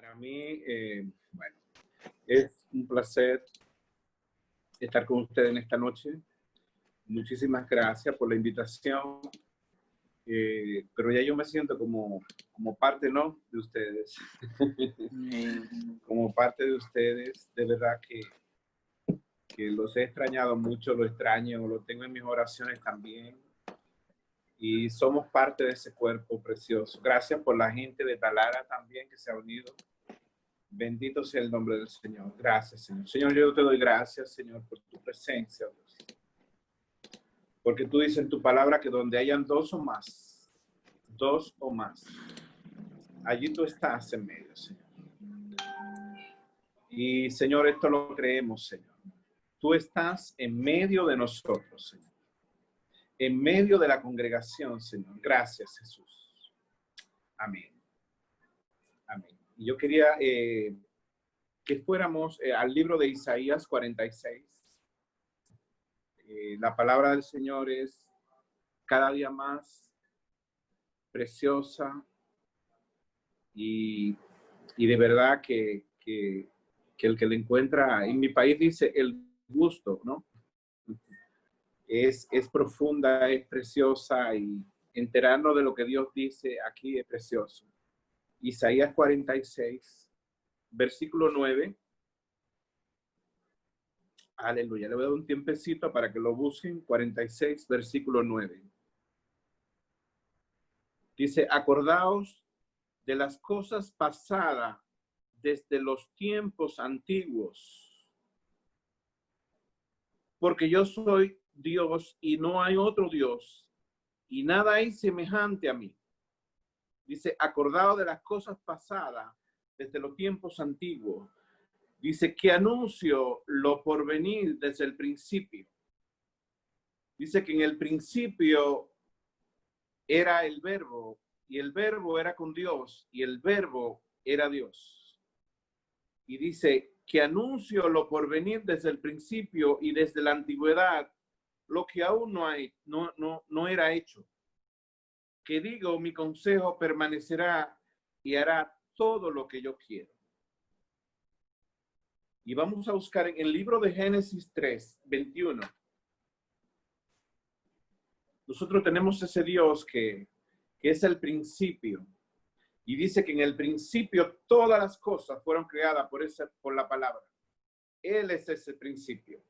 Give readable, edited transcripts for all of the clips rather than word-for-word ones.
Para mí, bueno, es un placer estar con ustedes en esta noche. Muchísimas gracias por la invitación. Pero ya yo me siento como parte, ¿no?, de ustedes. Como parte de ustedes. De verdad que los he extrañado mucho, lo extraño, lo tengo en mis oraciones también. Y somos parte de ese cuerpo precioso. Gracias por la gente de Talara también que se ha unido. Bendito sea el nombre del Señor. Gracias, Señor. Señor, yo te doy gracias, Señor, por tu presencia, Dios. Porque tú dices en tu palabra que donde hayan dos o más, allí tú estás en medio, Señor. Y, Señor, esto lo creemos, Señor. Tú estás en medio de nosotros, Señor. En medio de la congregación, Señor. Gracias, Jesús. Amén. Amén. Y yo quería que fuéramos al libro de Isaías 46. La palabra del Señor es cada día más preciosa y de verdad que el que le encuentra, en mi país dice el gusto, ¿no? Es profunda, es preciosa y enterarnos de lo que Dios dice aquí es precioso. Isaías 46, versículo 9. Aleluya. Le voy a dar un tiempecito para que lo busquen. 46, versículo 9. Dice, acordaos de las cosas pasadas desde los tiempos antiguos, porque yo soy Dios y no hay otro Dios, y nada hay semejante a mí. Dice, acordaos de las cosas pasadas desde los tiempos antiguos. Dice, que anuncio lo por venir desde el principio. Dice que en el principio era el verbo, y el verbo era con Dios, y el verbo era Dios. Y dice, que anuncio lo por venir desde el principio y desde la antigüedad, lo que aún no era hecho. Que digo, mi consejo permanecerá y hará todo lo que yo quiero. Y vamos a buscar en el libro de Génesis 3, 21. Nosotros tenemos ese Dios que es el principio. Y dice que en el principio todas las cosas fueron creadas por la palabra. Él es ese principio.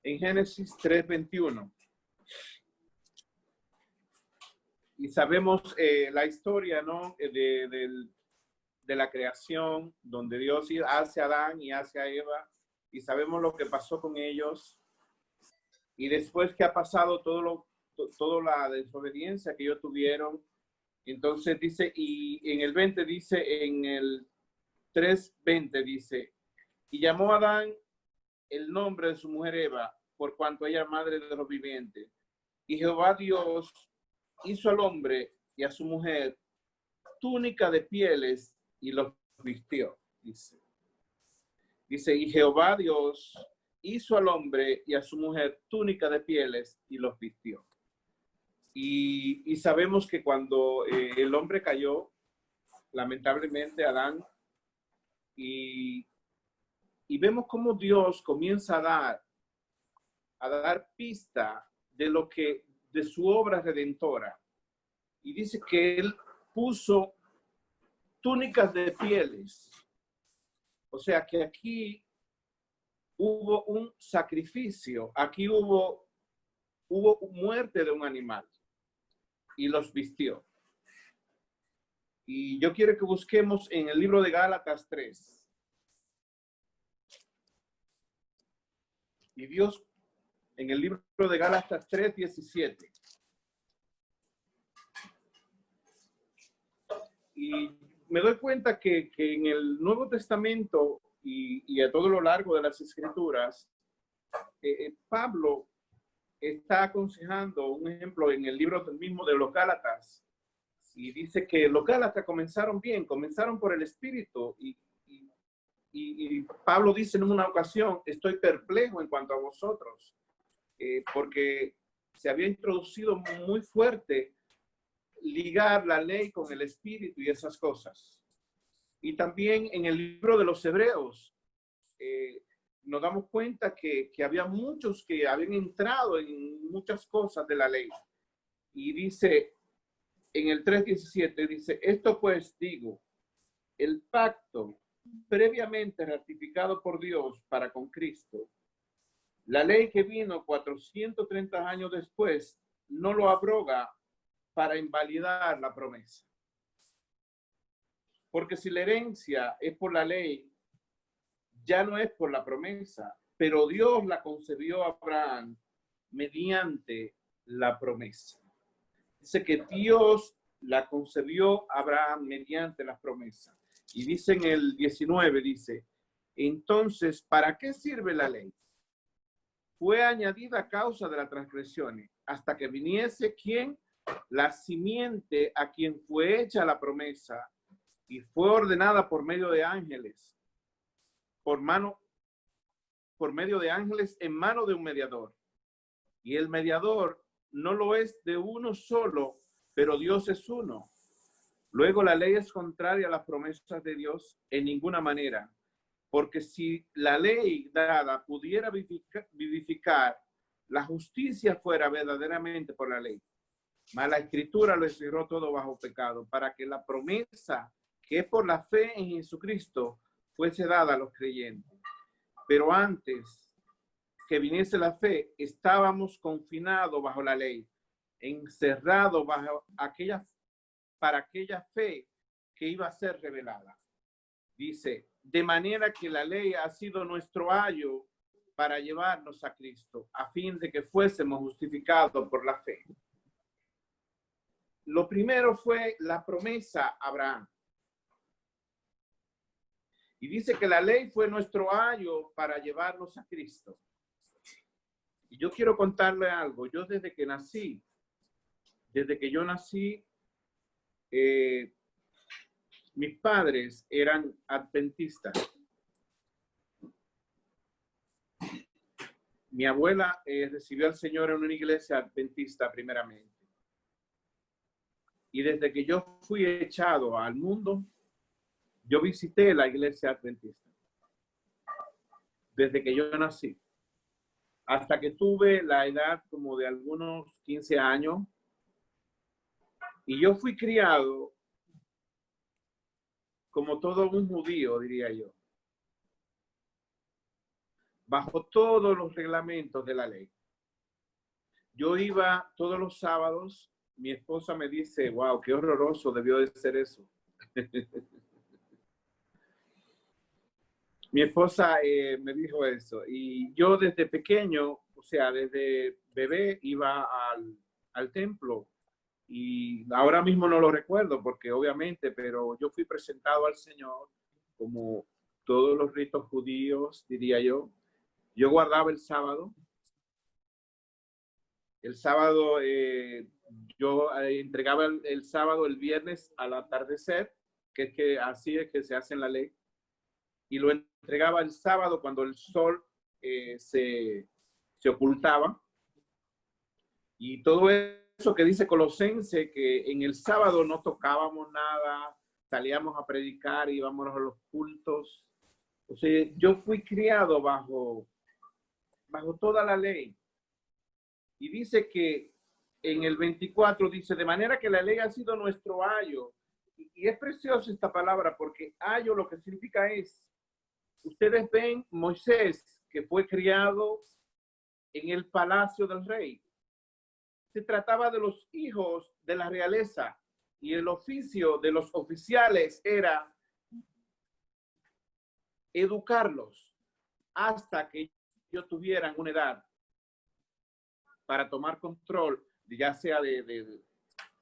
En Génesis 3, 21. Y sabemos la historia, ¿no?, de la creación, donde Dios hace a Adán y hace a Eva, y sabemos lo que pasó con ellos. Y después que ha pasado toda la desobediencia que ellos tuvieron, entonces dice, y en el 20 dice, en el 3:20 dice, y llamó a Adán el nombre de su mujer Eva, por cuanto ella es madre de los vivientes. Y Jehová Dios hizo al hombre y a su mujer túnica de pieles y los vistió, dice. Dice, y Jehová Dios hizo al hombre y a su mujer túnica de pieles y los vistió. Y sabemos que cuando el hombre cayó, lamentablemente Adán, y vemos cómo Dios comienza a dar pista de su obra redentora. Y dice que él puso túnicas de pieles. O sea que aquí hubo un sacrificio, aquí hubo muerte de un animal y los vistió. Y yo quiero que busquemos en el libro de Gálatas 3. Y Dios, en el libro de Gálatas 3, 17. Y me doy cuenta que en el Nuevo Testamento y a todo lo largo de las Escrituras, Pablo está aconsejando, un ejemplo, en el libro mismo de los Gálatas, y dice que los Gálatas comenzaron bien, comenzaron por el Espíritu, y Pablo dice en una ocasión, estoy perplejo en cuanto a vosotros, porque se había introducido muy fuerte ligar la ley con el Espíritu y esas cosas. Y también en el libro de los Hebreos nos damos cuenta que había muchos que habían entrado en muchas cosas de la ley. Y dice en el 3:17, dice, esto pues digo, el pacto previamente ratificado por Dios para con Cristo, la ley que vino 430 años después, no lo abroga para invalidar la promesa. Porque si la herencia es por la ley, ya no es por la promesa, pero Dios la concedió a Abraham mediante la promesa. Dice que Dios la concedió a Abraham mediante las promesas. Y dice en el 19, dice, entonces, ¿para qué sirve la ley? Fue añadida a causa de las transgresiones, hasta que viniese quien, la simiente a quien fue hecha la promesa, y fue ordenada por medio de ángeles, por medio de ángeles en mano de un mediador. Y el mediador no lo es de uno solo, pero Dios es uno. Luego la ley es contraria a las promesas de Dios en ninguna manera, porque si la ley dada pudiera vivificar, la justicia fuera verdaderamente por la ley. Mas la Escritura lo encerró todo bajo pecado, para que la promesa que es por la fe en Jesucristo fuese dada a los creyentes. Pero antes que viniese la fe, estábamos confinados bajo la ley, encerrados bajo para aquella fe que iba a ser revelada. Dice, de manera que la ley ha sido nuestro ayo para llevarnos a Cristo, a fin de que fuésemos justificados por la fe. Lo primero fue la promesa a Abraham. Y dice que la ley fue nuestro ayo para llevarnos a Cristo. Y yo quiero contarle algo. Yo desde que yo nací, mis padres eran adventistas. Mi abuela recibió al Señor en una iglesia adventista primeramente. Y desde que yo fui echado al mundo, yo visité la iglesia adventista. Desde que yo nací. Hasta que tuve la edad como de algunos 15 años. Y yo fui criado como todo un judío, diría yo, bajo todos los reglamentos de la ley. Yo iba todos los sábados, mi esposa me dice, wow, qué horroroso debió de ser eso. Mi esposa me dijo eso, y yo desde pequeño, o sea, desde bebé iba al templo, y ahora mismo no lo recuerdo porque obviamente, pero yo fui presentado al Señor como todos los ritos judíos, diría yo. Yo guardaba el sábado. El sábado, yo entregaba el sábado, el viernes al atardecer, que es que así es que se hace en la ley. Y lo entregaba el sábado cuando el sol se ocultaba. Y todo eso que dice Colosense, que en el sábado no tocábamos nada, salíamos a predicar, íbamos a los cultos. O sea, yo fui criado bajo toda la ley. Y dice que en el 24 dice, de manera que la ley ha sido nuestro ayo. Y es preciosa esta palabra porque ayo lo que significa es, ustedes ven Moisés, que fue criado en el palacio del rey. Se trataba de los hijos de la realeza y el oficio de los oficiales era educarlos hasta que ellos tuvieran una edad para tomar control, ya sea de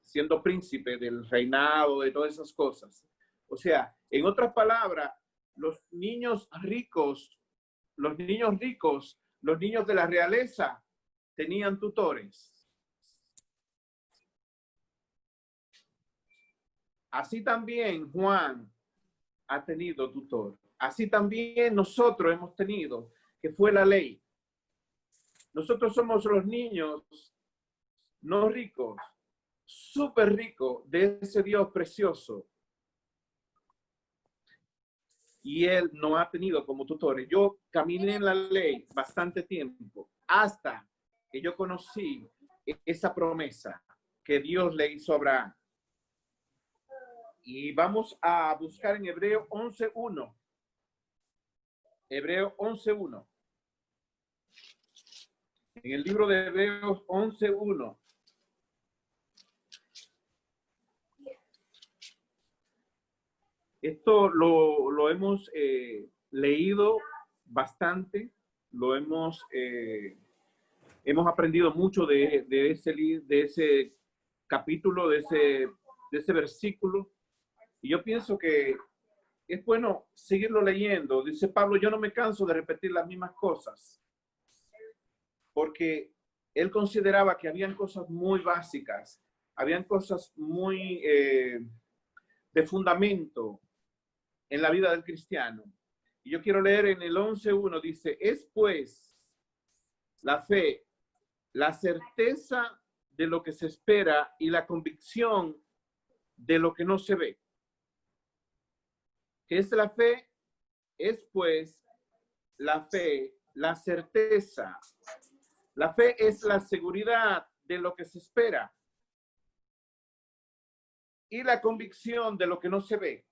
siendo príncipe del reinado, de todas esas cosas. O sea, en otras palabras, los niños ricos, los niños de la realeza tenían tutores. Así también Juan ha tenido tutor. Así también nosotros hemos tenido, que fue la ley. Nosotros somos los niños no ricos, súper ricos de ese Dios precioso. y él no ha tenido como tutores. Yo caminé en la ley bastante tiempo hasta que yo conocí esa promesa que Dios le hizo a Abraham. Y vamos a buscar en Hebreo 11:1. Hebreo 11:1. En el libro de Hebreos 11:1. Esto lo hemos leído bastante, lo hemos aprendido mucho de ese capítulo, de ese versículo. Y yo pienso que es bueno seguirlo leyendo. Dice Pablo, yo no me canso de repetir las mismas cosas, porque él consideraba que habían cosas muy básicas, habían cosas muy de fundamento en la vida del cristiano. Y yo quiero leer en el 11:1, dice, es pues la fe, la certeza de lo que se espera y la convicción de lo que no se ve. ¿Qué es la fe? Es pues la fe, la certeza. La fe es la seguridad de lo que se espera y la convicción de lo que no se ve.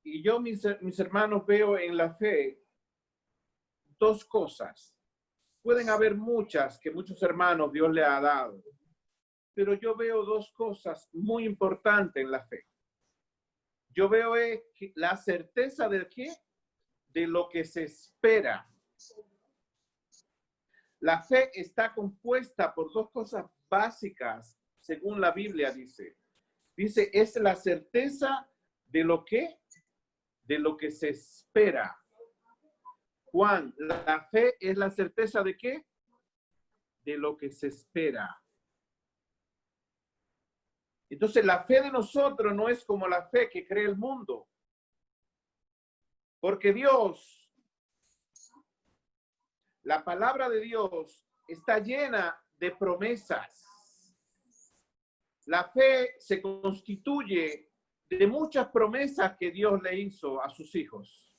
Y yo, mis hermanos, veo en la fe dos cosas. Pueden haber muchas que muchos hermanos Dios le ha dado, pero yo veo dos cosas muy importantes en la fe. Yo veo la certeza de qué, de lo que se espera. La fe está compuesta por dos cosas básicas, según la Biblia dice. Dice, es la certeza de lo que, se espera. Juan, la fe es la certeza de qué? De lo que se espera. Entonces, la fe de nosotros no es como la fe que cree el mundo. Porque Dios, la palabra de Dios está llena de promesas. La fe se constituye de muchas promesas que Dios le hizo a sus hijos.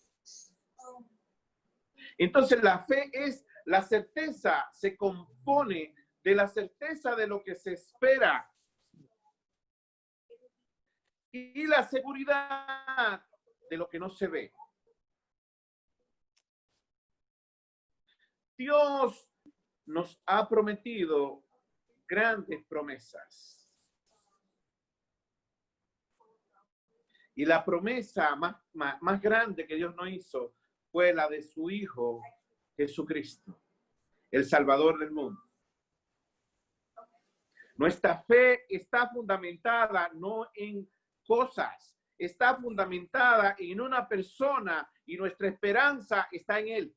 Entonces, la fe es la certeza, se compone de la certeza de lo que se espera y la seguridad de lo que no se ve. Dios nos ha prometido grandes promesas. Y la promesa más grande que Dios nos hizo fue la de su Hijo Jesucristo, el Salvador del mundo. Nuestra fe está fundamentada no en cosas, está fundamentada en una persona y nuestra esperanza está en Él.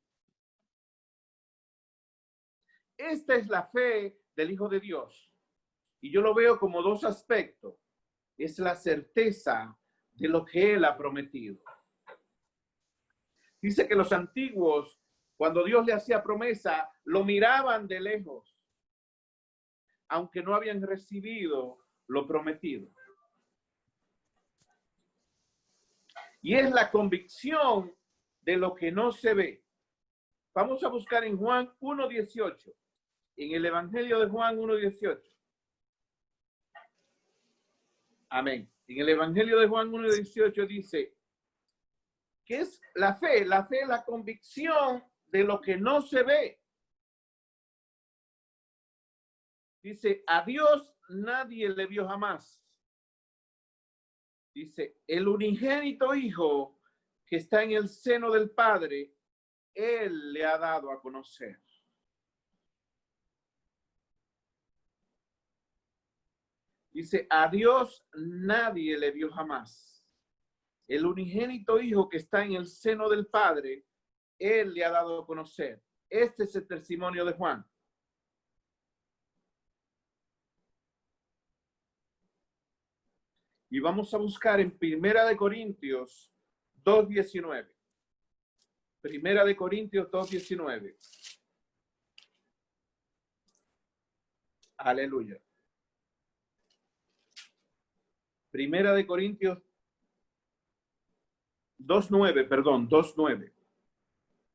Esta es la fe del Hijo de Dios. Y yo lo veo como dos aspectos. Es la certeza de lo que Él ha prometido. Dice que los antiguos, cuando Dios le hacía promesa, lo miraban de lejos, aunque no habían recibido lo prometido. Y es la convicción de lo que no se ve. Vamos a buscar en Juan 1:18, en el Evangelio de Juan 1:18. Amén. En el Evangelio de Juan 1:18 dice, ¿qué es la fe? La fe es la convicción de lo que no se ve. Dice, a Dios nadie le vio jamás. Dice, el unigénito Hijo que está en el seno del Padre, Él le ha dado a conocer. Dice, a Dios nadie le vio jamás. El unigénito Hijo que está en el seno del Padre, Él le ha dado a conocer. Este es el testimonio de Juan. Y vamos a buscar en Primera de Corintios 2:19. Primera de Corintios 2:19. Aleluya. Primera de Corintios 2:9, perdón, 2:9.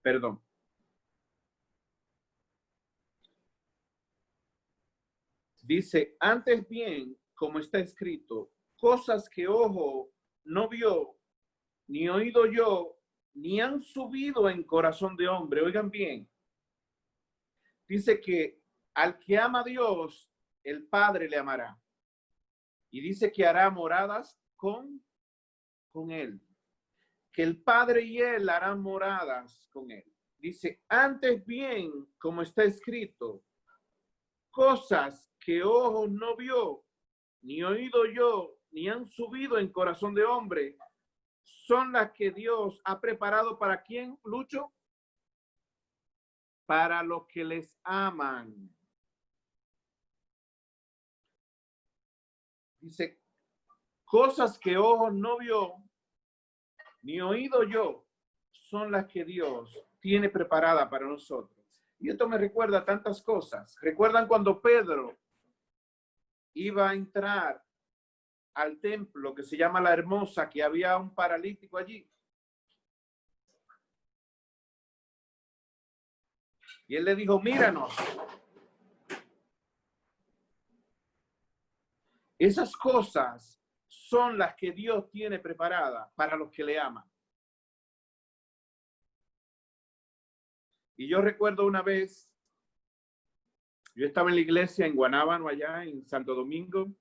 Perdón. Dice, antes bien, como está escrito, cosas que ojo no vio, ni oído yo, ni han subido en corazón de hombre. Oigan bien, dice que al que ama a Dios, el Padre le amará. Y dice que hará moradas con él. Que el Padre y él harán moradas con él. Dice, antes bien, como está escrito, cosas que ojo no vio, ni oído yo, ni han subido en corazón de hombre, son las que Dios ha preparado para quién, Lucho, para los que les aman. Dice, cosas que ojo no vio, ni oído yo, son las que Dios tiene preparada para nosotros. Y esto me recuerda tantas cosas. ¿Recuerdan cuando Pedro iba a entrar al templo que se llama La Hermosa, que había un paralítico allí? Y él le dijo, míranos. Esas cosas son las que Dios tiene preparadas para los que le aman. Y yo recuerdo una vez, yo estaba en la iglesia en Guanábano, allá en Santo Domingo,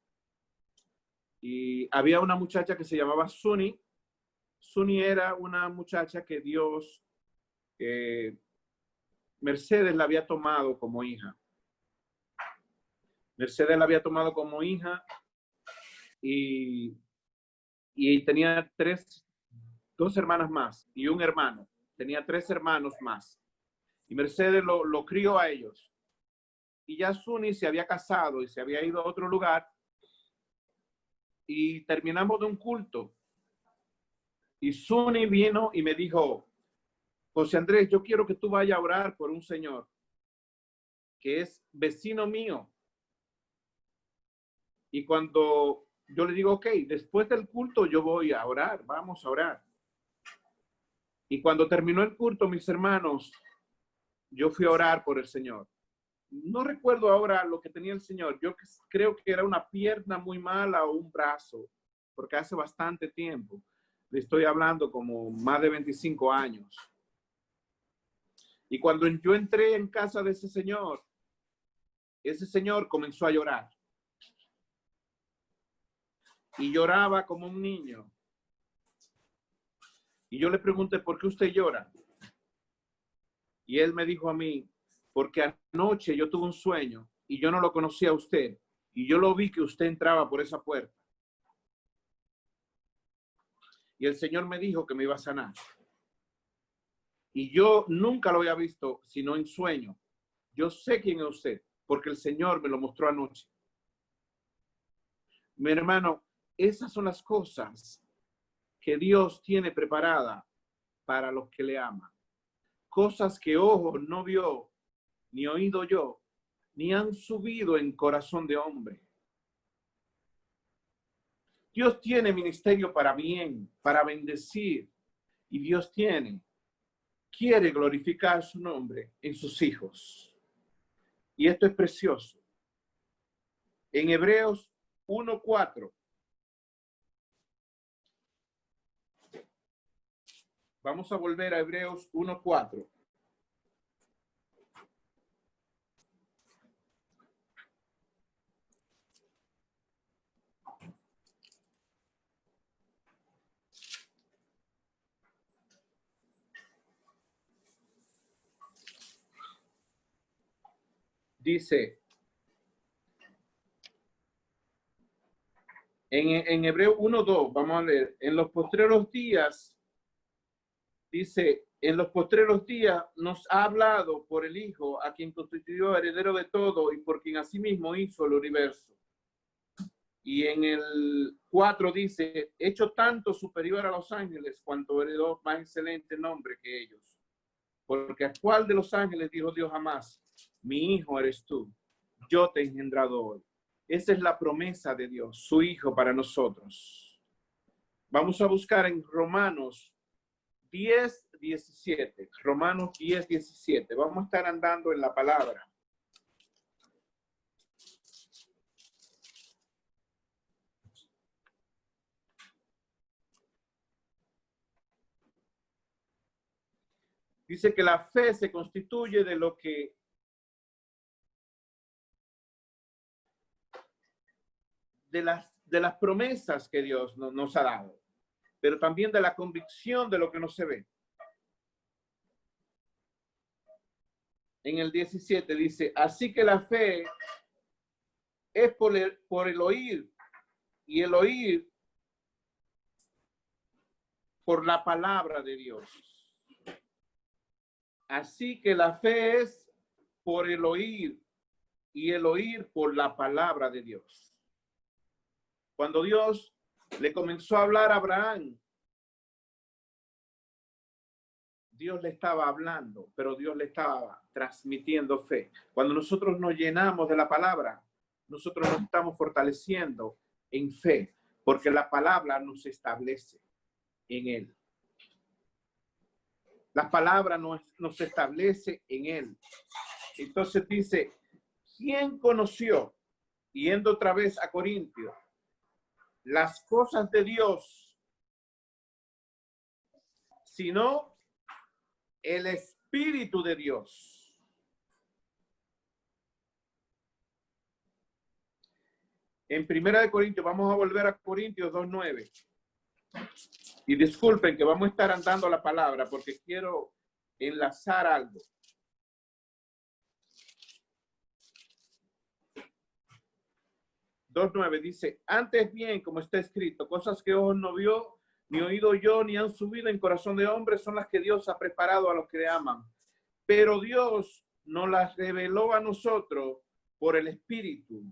y había una muchacha que se llamaba Suni. Suni era una muchacha que Dios, Mercedes la había tomado como hija. Mercedes la había tomado como hija y tenía dos hermanas más y un hermano. Tenía 3 hermanos más. Y Mercedes lo crió a ellos. Y ya Suni se había casado y se había ido a otro lugar. Y terminamos de un culto. Y Suni vino y me dijo, José Andrés, yo quiero que tú vayas a orar por un señor que es vecino mío. Y cuando yo le digo, ok, después del culto yo voy a orar, vamos a orar. Y cuando terminó el culto, mis hermanos, yo fui a orar por el Señor. No recuerdo ahora lo que tenía el Señor. Yo creo que era una pierna muy mala o un brazo, porque hace bastante tiempo. Le estoy hablando como más de 25 años. Y cuando yo entré en casa de ese señor comenzó a llorar. Y lloraba como un niño. Y yo le pregunté, ¿por qué usted llora? Y él me dijo a mí, porque anoche yo tuve un sueño y yo no lo conocía a usted. Y yo lo vi que usted entraba por esa puerta. Y el Señor me dijo que me iba a sanar. Y yo nunca lo había visto, sino en sueño. Yo sé quién es usted, porque el Señor me lo mostró anoche. Mi hermano, esas son las cosas que Dios tiene preparada para los que le aman. Cosas que ojo no vio, ni oído yo, ni han subido en corazón de hombre. Dios tiene ministerio para bien, para bendecir. Y Dios quiere glorificar su nombre en sus hijos. Y esto es precioso. En Hebreos 1:4. Vamos a volver a Hebreos 1:4. Dice, en Hebreos 1:2, vamos a leer, en los postreros días, dice, en los postreros días nos ha hablado por el Hijo, a quien constituyó heredero de todo y por quien asimismo hizo el universo. Y en el 4 dice, hecho tanto superior a los ángeles, cuanto heredó más excelente nombre que ellos. Porque ¿a cuál de los ángeles dijo Dios jamás? Mi hijo eres tú, yo te he engendrado hoy. Esa es la promesa de Dios, su Hijo para nosotros. Vamos a buscar en Romanos 10, 17. Romanos 10, 17. Vamos a estar andando en la palabra. Dice que la fe se constituye de lo que de las promesas que Dios nos ha dado, pero también de la convicción de lo que no se ve. En el 17 dice, así que la fe es por el oír, y el oír por la palabra de Dios. Así que la fe es por el oír, y el oír por la palabra de Dios. Cuando Dios le comenzó a hablar a Abraham, Dios le estaba hablando, pero Dios le estaba transmitiendo fe. Cuando nosotros nos llenamos de la palabra, nosotros nos estamos fortaleciendo en fe, porque la palabra nos establece en él. La palabra nos establece en él. Entonces dice, ¿quién conoció? Yendo otra vez a Corintios, las cosas de Dios, sino el Espíritu de Dios. En 1 Corintios, vamos a volver a Corintios 2:9. Y disculpen que vamos a estar andando la palabra porque quiero enlazar algo. 2:9 dice, antes bien, como está escrito, cosas que ojo no vio, ni oído yo, ni han subido en corazón de hombre, son las que Dios ha preparado a los que le aman. Pero Dios nos las reveló a nosotros por el Espíritu,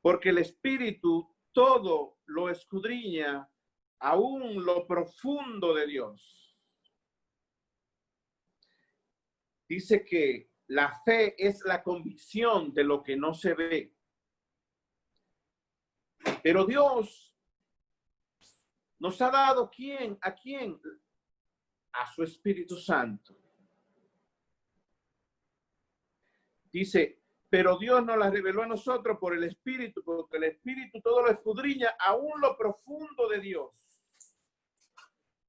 porque el Espíritu todo lo escudriña, aún lo profundo de Dios. Dice que la fe es la convicción de lo que no se ve. Pero Dios nos ha dado ¿a quién? A su Espíritu Santo. Dice, pero Dios nos la reveló a nosotros por el Espíritu, porque el Espíritu todo lo escudriña, aún lo profundo de Dios.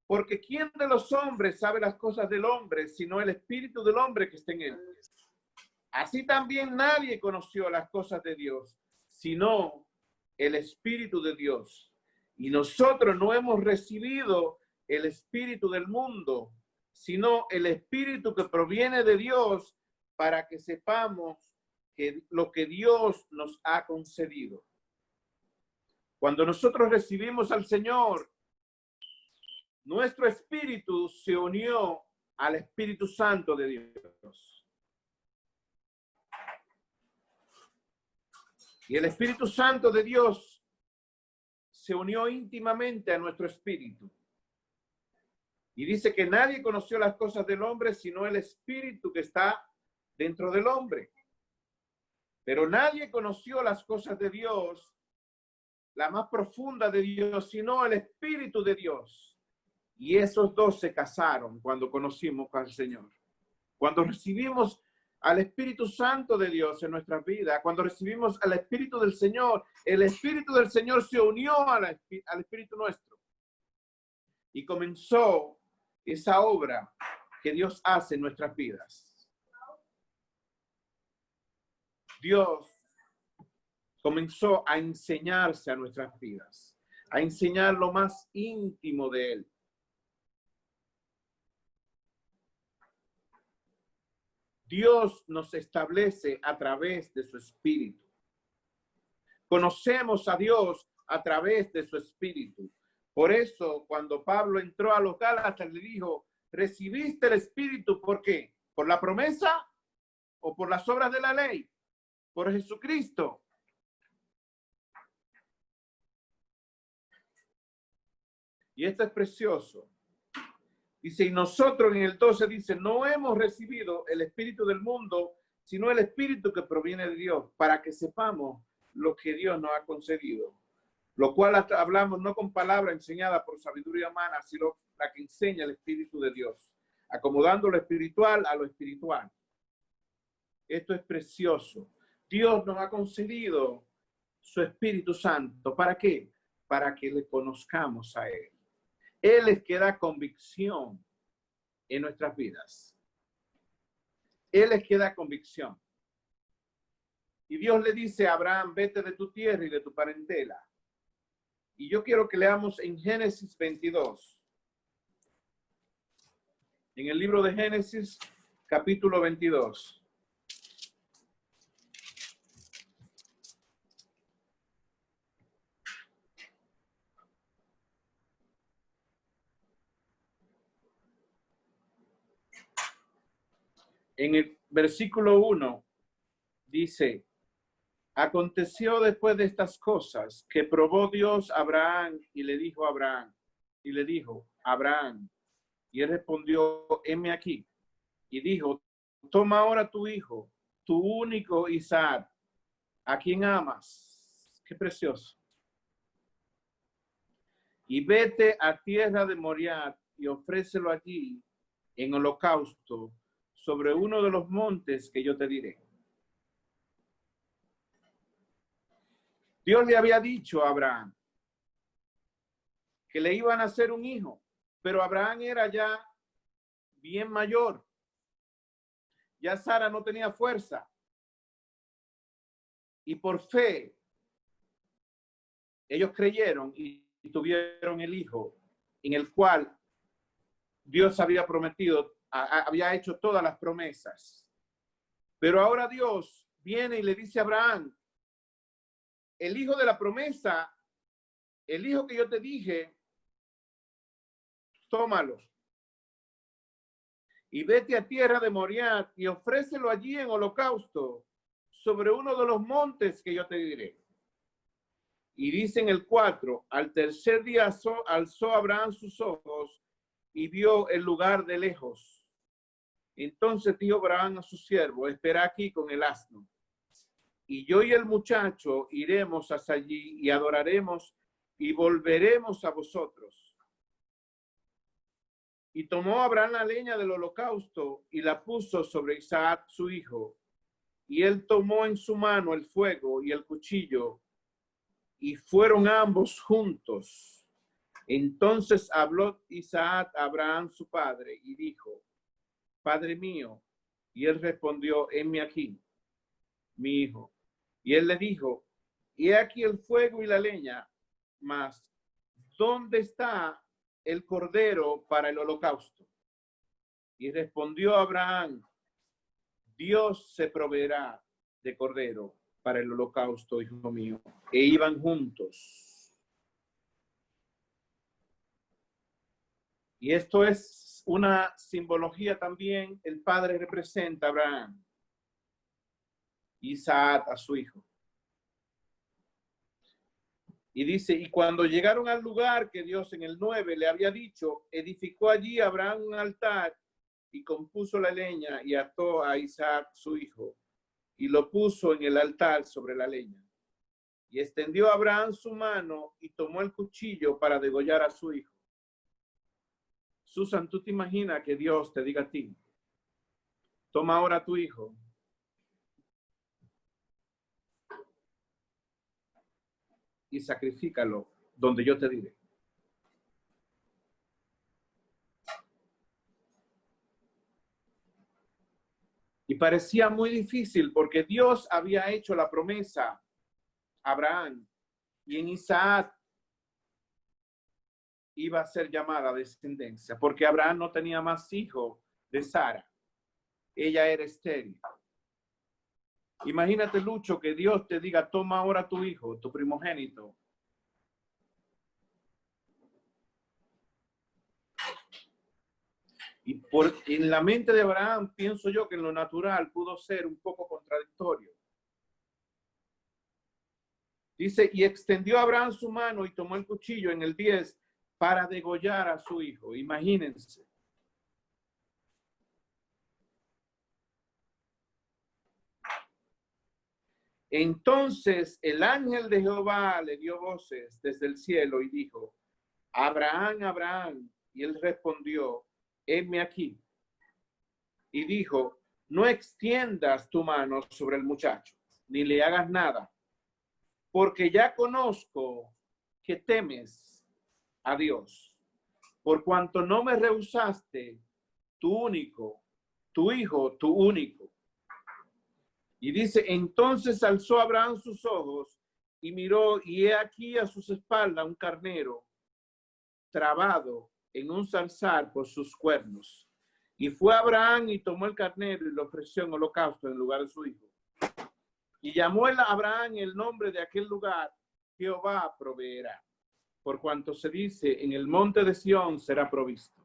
Porque ¿quién de los hombres sabe las cosas del hombre, sino el Espíritu del hombre que está en él? Así también nadie conoció las cosas de Dios, sino el Espíritu de Dios. Y nosotros no hemos recibido el espíritu del mundo, sino el Espíritu que proviene de Dios, para que sepamos que lo que Dios nos ha concedido. Cuando nosotros recibimos al Señor, nuestro espíritu se unió al Espíritu Santo de Dios. Y el Espíritu Santo de Dios se unió íntimamente a nuestro espíritu. Y dice que nadie conoció las cosas del hombre, sino el espíritu que está dentro del hombre. Pero nadie conoció las cosas de Dios, la más profunda de Dios, sino el Espíritu de Dios. Y esos dos se casaron cuando conocimos al Señor. Cuando recibimos al Espíritu Santo de Dios en nuestras vidas, cuando recibimos al Espíritu del Señor, el Espíritu del Señor se unió al Espíritu nuestro. Y comenzó esa obra que Dios hace en nuestras vidas. Dios comenzó a enseñarse a nuestras vidas, a enseñar lo más íntimo de Él. Dios nos establece a través de su Espíritu. Conocemos a Dios a través de su Espíritu. Por eso, cuando Pablo entró a los Gálatas, le dijo, ¿recibiste el Espíritu por qué? ¿Por la promesa o por las obras de la ley? Por Jesucristo. Y esto es precioso. Dice, y nosotros en el 12 dice, no hemos recibido el espíritu del mundo, sino el espíritu que proviene de Dios, para que sepamos lo que Dios nos ha concedido. Lo cual hablamos no con palabra enseñada por sabiduría humana, la que enseña el Espíritu de Dios, acomodando lo espiritual a lo espiritual. Esto es precioso. Dios nos ha concedido su Espíritu Santo. ¿Para qué? Para que le conozcamos a Él. Él es que da convicción en nuestras vidas. Él es que da convicción. Y Dios le dice a Abraham, vete de tu tierra y de tu parentela. Y yo quiero que leamos en Génesis 22. En el libro de Génesis, capítulo 22. En el versículo 1 dice, aconteció después de estas cosas que probó Dios a Abraham y le dijo a Abraham, Abraham, y él respondió, heme aquí. Y dijo, toma ahora tu hijo, tu único Isaac, a quien amas. Qué precioso. Y vete a tierra de Moriah y ofrécelo allí en holocausto sobre uno de los montes que yo te diré. Dios le había dicho a Abraham que le iban a hacer un hijo, pero Abraham era ya bien mayor. Ya Sara no tenía fuerza. Y por fe, ellos creyeron y tuvieron el hijo en el cual Dios había prometido, había hecho todas las promesas. Pero ahora Dios viene y le dice a Abraham, el hijo de la promesa, el hijo que yo te dije, tómalo. Y vete a tierra de Moriah y ofrécelo allí en holocausto sobre uno de los montes que yo te diré. Y dice en el 4, al tercer día alzó Abraham sus ojos y vio el lugar de lejos. Entonces dijo Abraham a su siervo, espera aquí con el asno. Y yo y el muchacho iremos hasta allí y adoraremos y volveremos a vosotros. Y tomó Abraham la leña del holocausto y la puso sobre Isaac su hijo. Y él tomó en su mano el fuego y el cuchillo, y fueron ambos juntos. Entonces habló Isaac a Abraham su padre y dijo, Padre mío. Y él respondió, heme aquí, mi hijo. Y él le dijo, he aquí el fuego y la leña, mas ¿dónde está el cordero para el holocausto? Y respondió Abraham, Dios se proveerá de cordero para el holocausto, hijo mío. E iban juntos. Y esto es una simbología también. El padre representa a Abraham, Isaac a su hijo. Y dice, y cuando llegaron al lugar que Dios en el 9 le había dicho, edificó allí Abraham un altar y compuso la leña y ató a Isaac su hijo y lo puso en el altar sobre la leña. Y extendió Abraham su mano y tomó el cuchillo para degollar a su hijo. Susan, ¿tú te imaginas que Dios te diga a ti, toma ahora a tu hijo y sacrifícalo donde yo te diré? Y parecía muy difícil porque Dios había hecho la promesa a Abraham y en Isaac iba a ser llamada descendencia, porque Abraham no tenía más hijos de Sara. Ella era estéril. Imagínate, Lucho, que Dios te diga, toma ahora tu hijo, tu primogénito. Y en la mente de Abraham, pienso yo que en lo natural pudo ser un poco contradictorio. Dice, y extendió Abraham su mano y tomó el cuchillo en el 10 para degollar a su hijo. Imagínense. Entonces el ángel de Jehová le dio voces desde el cielo y dijo, Abraham, Abraham. Y él respondió, heme aquí. Y dijo, no extiendas tu mano sobre el muchacho, ni le hagas nada, porque ya conozco que temes a Dios, por cuanto no me rehusaste tu hijo, tu único. Y dice, entonces alzó Abraham sus ojos y miró, y he aquí a sus espaldas un carnero trabado en un zarzal por sus cuernos. Y fue Abraham y tomó el carnero y lo ofreció en holocausto en lugar de su hijo. Y llamó a Abraham el nombre de aquel lugar, Jehová proveerá, por cuanto se dice, en el monte de Sión será provisto.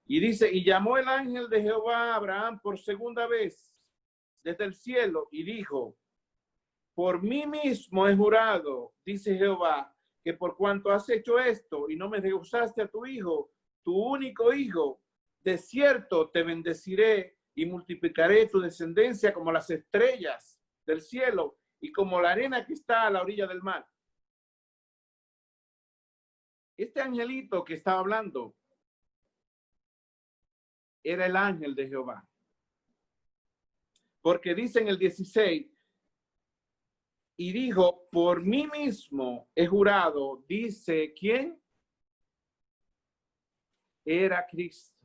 Y dice, y llamó el ángel de Jehová a Abraham por segunda vez desde el cielo y dijo, por mí mismo he jurado, dice Jehová, que por cuanto has hecho esto y no me rehusaste a tu hijo, tu único hijo, de cierto te bendeciré y multiplicaré tu descendencia como las estrellas del cielo y como la arena que está a la orilla del mar. Este angelito que estaba hablando era el ángel de Jehová. Porque dice en el 16, y dijo, por mí mismo he jurado, dice, ¿quién? Era Cristo.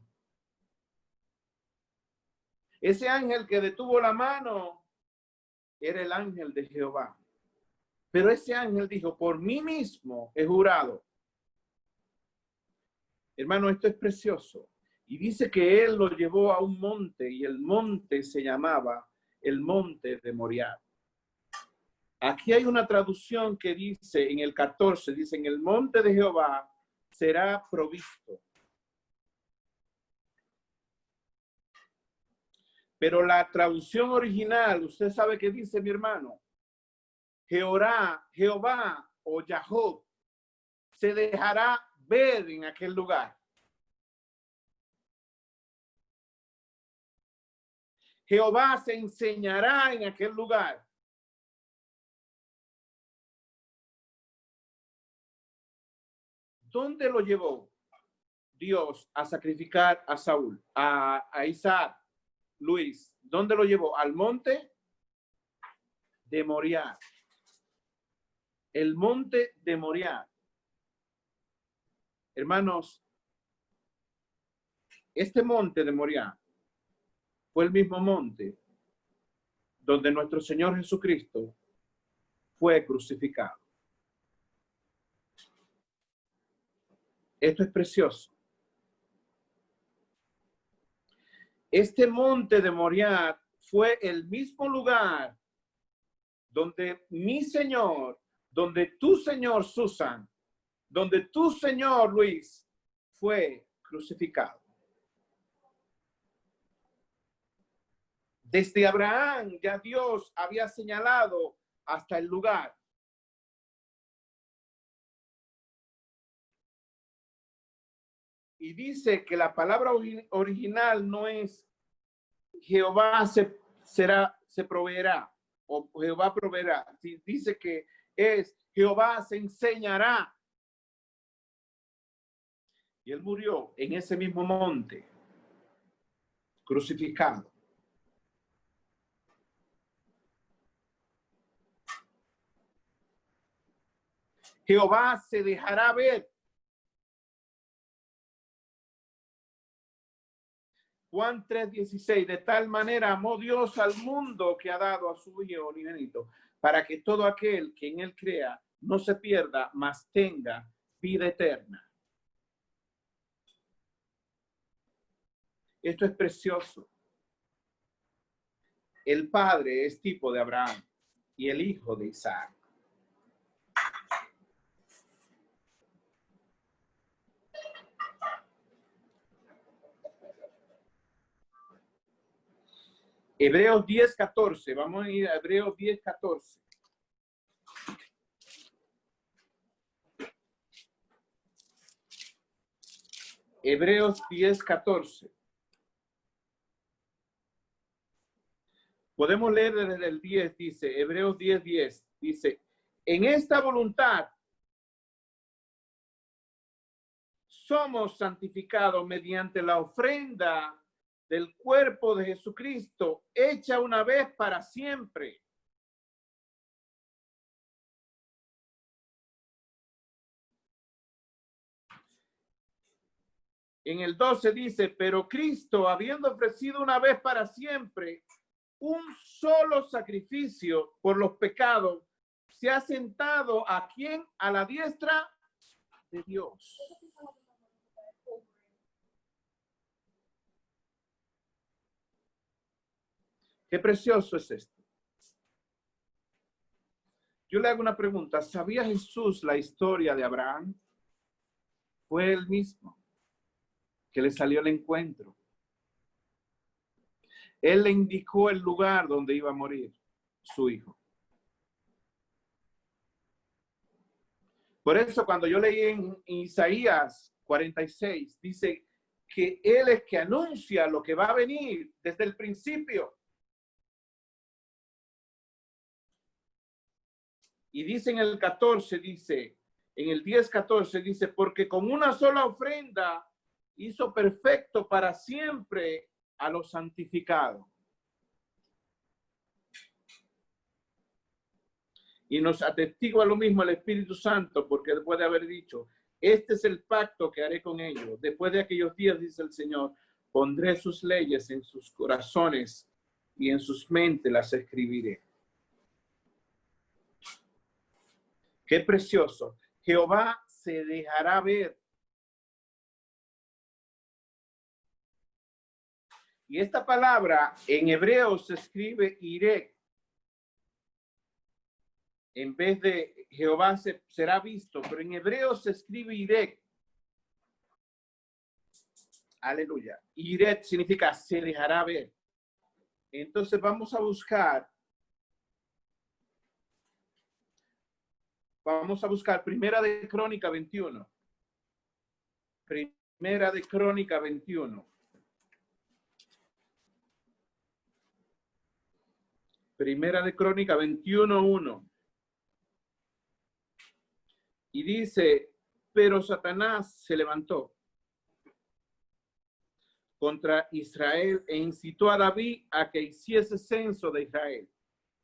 Ese ángel que detuvo la mano era el ángel de Jehová. Pero ese ángel dijo, por mí mismo he jurado. Hermano, esto es precioso. Y dice que él lo llevó a un monte y el monte se llamaba el monte de Moriah. Aquí hay una traducción que dice en el 14, dice, en el monte de Jehová será provisto. Pero la traducción original, usted sabe qué dice, mi hermano. Jehová o Yahó se dejará ver en aquel lugar. Jehová se enseñará en aquel lugar. ¿Dónde lo llevó Dios a sacrificar a Saúl, a Isaac, Luis? ¿Dónde lo llevó? Al monte de Moriah. El monte de Moriah. Hermanos, este monte de Moriah fue el mismo monte donde nuestro Señor Jesucristo fue crucificado. Esto es precioso. Este monte de Moriah fue el mismo lugar donde mi Señor, donde tu Señor Susan, donde tu Señor Luis fue crucificado. Desde Abraham ya Dios había señalado hasta el lugar. Y dice que la palabra original no es Jehová se proveerá o Jehová proveerá. Dice que es Jehová se enseñará. Y él murió en ese mismo monte, crucificado. Jehová se dejará ver. Juan 3:16, de tal manera amó Dios al mundo que ha dado a su Hijo unigénito, para que todo aquel que en él crea no se pierda, mas tenga vida eterna. Esto es precioso. El padre es tipo de Abraham y el hijo de Isaac. Hebreos 10:14. Vamos a ir a Hebreos 10:14. Hebreos 10:14. Podemos leer desde el 10, dice, Hebreos 10:10, dice, en esta voluntad somos santificados mediante la ofrenda del cuerpo de Jesucristo, hecha una vez para siempre. En el 12 dice, pero Cristo, habiendo ofrecido una vez para siempre un solo sacrificio por los pecados, se ha sentado ¿a quién? A la diestra de Dios. Qué precioso es esto. Yo le hago una pregunta. ¿Sabía Jesús la historia de Abraham? Fue él mismo que le salió al encuentro. Él le indicó el lugar donde iba a morir su hijo. Por eso cuando yo leí en Isaías 46, dice que él es que anuncia lo que va a venir desde el principio. Y dice en el 14, dice, en el 10:14, dice, porque con una sola ofrenda hizo perfecto para siempre a los santificados. Y nos atestigua lo mismo el Espíritu Santo, porque después de haber dicho, este es el pacto que haré con ellos. Después de aquellos días, dice el Señor, pondré sus leyes en sus corazones y en sus mentes las escribiré. Qué precioso. Jehová se dejará ver. Y esta palabra en hebreo se escribe iré. En vez de Jehová será visto, pero en hebreo se escribe iré. Aleluya. Iré significa se dejará ver. Entonces vamos a buscar Primera de Crónica 21. Primera de Crónica 21. Primera de Crónica 21:1. Y dice, pero Satanás se levantó contra Israel e incitó a David a que hiciese censo de Israel.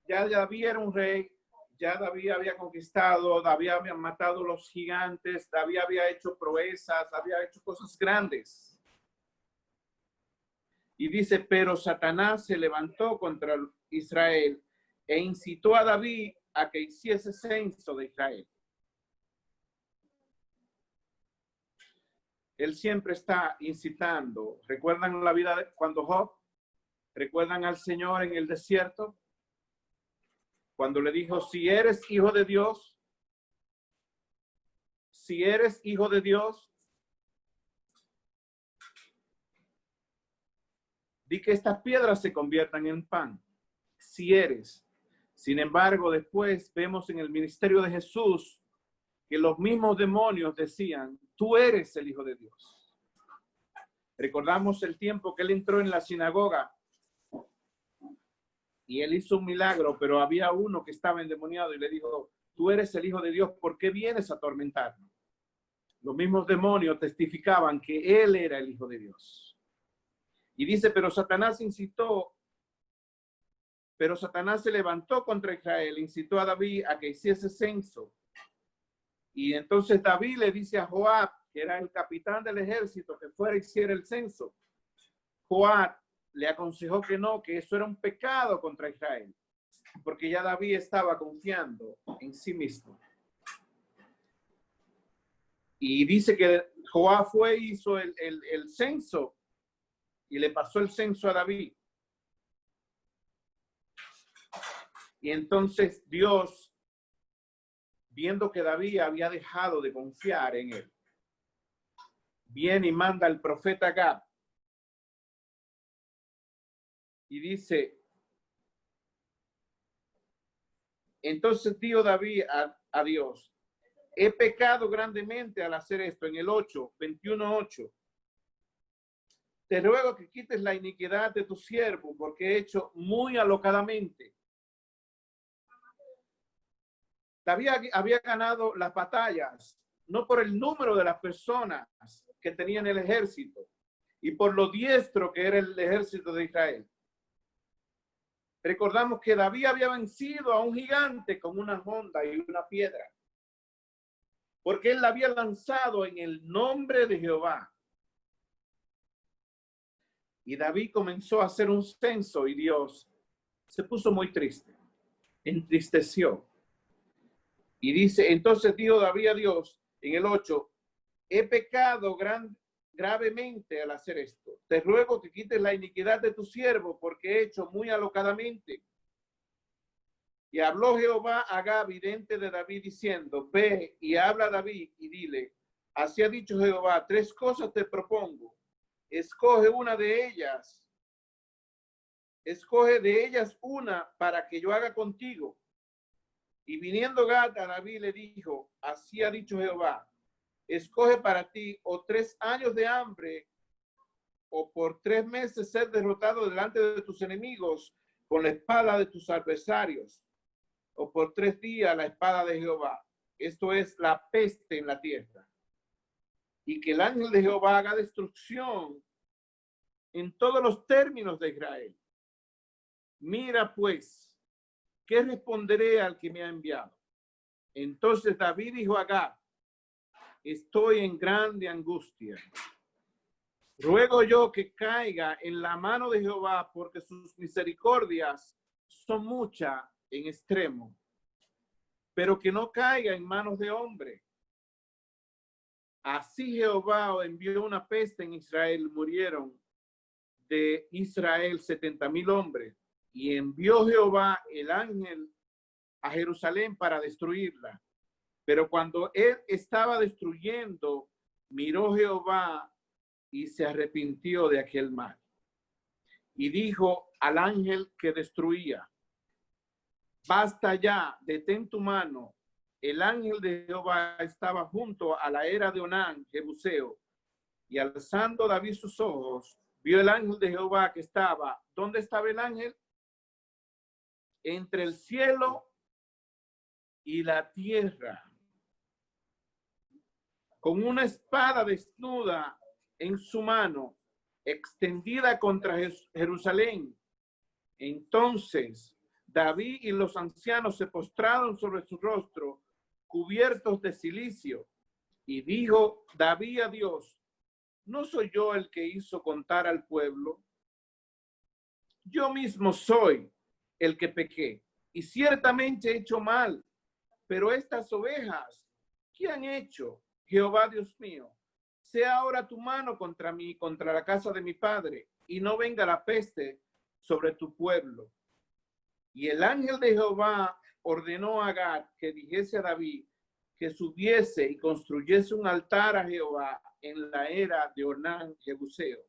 Ya David era un rey, ya David había conquistado, David había matado los gigantes, David había hecho proezas, había hecho cosas grandes. Y dice, pero Satanás se levantó contra Israel e incitó a David a que hiciese censo de Israel. Él siempre está incitando. ¿Recuerdan la vida de cuando Job? ¿Recuerdan al Señor en el desierto? Cuando le dijo, si eres hijo de Dios, di que estas piedras se conviertan en pan. Si eres. Sin embargo, después vemos en el ministerio de Jesús que los mismos demonios decían, tú eres el Hijo de Dios. Recordamos el tiempo que él entró en la sinagoga y él hizo un milagro, pero había uno que estaba endemoniado y le dijo, tú eres el Hijo de Dios, ¿por qué vienes a atormentarnos? Los mismos demonios testificaban que él era el Hijo de Dios. Y dice, pero Satanás se levantó contra Israel, incitó a David a que hiciese censo. Y entonces David le dice a Joab, que era el capitán del ejército, que fuera y hiciera el censo. Joab le aconsejó que no, que eso era un pecado contra Israel, porque ya David estaba confiando en sí mismo. Y dice que Joab fue y hizo el censo y le pasó el censo a David. Y entonces Dios, viendo que David había dejado de confiar en él, viene y manda al profeta Gad. Y dice, entonces dijo David a Dios, he pecado grandemente al hacer esto. En el 21:8. Te ruego que quites la iniquidad de tu siervo, porque he hecho muy alocadamente. David había ganado las batallas, no por el número de las personas, que tenía en el ejército y por lo diestro que era el ejército de Israel. Recordamos que David había vencido a un gigante con una honda y una piedra, porque él la había lanzado en el nombre de Jehová. Y David comenzó a hacer un censo y Dios se puso muy triste, entristeció. Y dice, entonces dijo David a Dios en el 8, he pecado gravemente al hacer esto. Te ruego que quites la iniquidad de tu siervo, porque he hecho muy alocadamente. Y habló Jehová a Gad, vidente de David, diciendo, ve y habla a David y dile, así ha dicho Jehová, 3 cosas te propongo. Escoge una de ellas. Escoge de ellas una para que yo haga contigo. Y viniendo Gad a David le dijo, así ha dicho Jehová, escoge para ti o 3 años de hambre o por 3 meses ser derrotado delante de tus enemigos con la espada de tus adversarios, o por 3 días la espada de Jehová. Esto es la peste en la tierra. Y que el ángel de Jehová haga destrucción en todos los términos de Israel. Mira pues, ¿qué responderé al que me ha enviado? Entonces David dijo a Gad, estoy en grande angustia. Ruego yo que caiga en la mano de Jehová, porque sus misericordias son muchas en extremo, pero que no caiga en manos de hombre. Así Jehová envió una peste en Israel, murieron de Israel 70,000 hombres, y envió Jehová el ángel a Jerusalén para destruirla. Pero cuando él estaba destruyendo, miró Jehová y se arrepintió de aquel mal. Y dijo al ángel que destruía, basta ya, detén tu mano. El ángel de Jehová estaba junto a la era de Onán, Jebuseo, y alzando David sus ojos, vio el ángel de Jehová que estaba. ¿Dónde estaba el ángel? Entre el cielo y la tierra, con una espada desnuda en su mano, extendida contra Jerusalén. Entonces David y los ancianos se postraron sobre su rostro, cubiertos de cilicio, y dijo David a Dios, ¿no soy yo el que hizo contar al pueblo? Yo mismo soy el que pequé, y ciertamente he hecho mal, pero estas ovejas, ¿qué han hecho? Jehová Dios mío, sea ahora tu mano contra mí, contra la casa de mi padre, y no venga la peste sobre tu pueblo. Y el ángel de Jehová ordenó a Gad que dijese a David que subiese y construyese un altar a Jehová en la era de Onán, Jebuseo.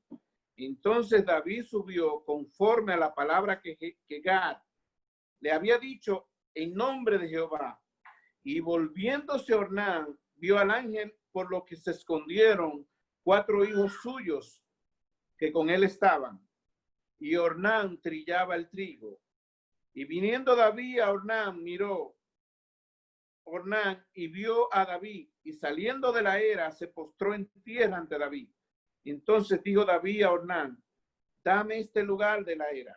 Entonces David subió conforme a la palabra que Gad le había dicho en nombre de Jehová. Y volviéndose Ornán, vio al ángel, por lo que se escondieron 4 hijos suyos que con él estaban. Y Ornán trillaba el trigo. Y viniendo David a Ornán, miró Ornán y vio a David. Y saliendo de la era, se postró en tierra ante David. Entonces dijo David a Ornán, dame este lugar de la era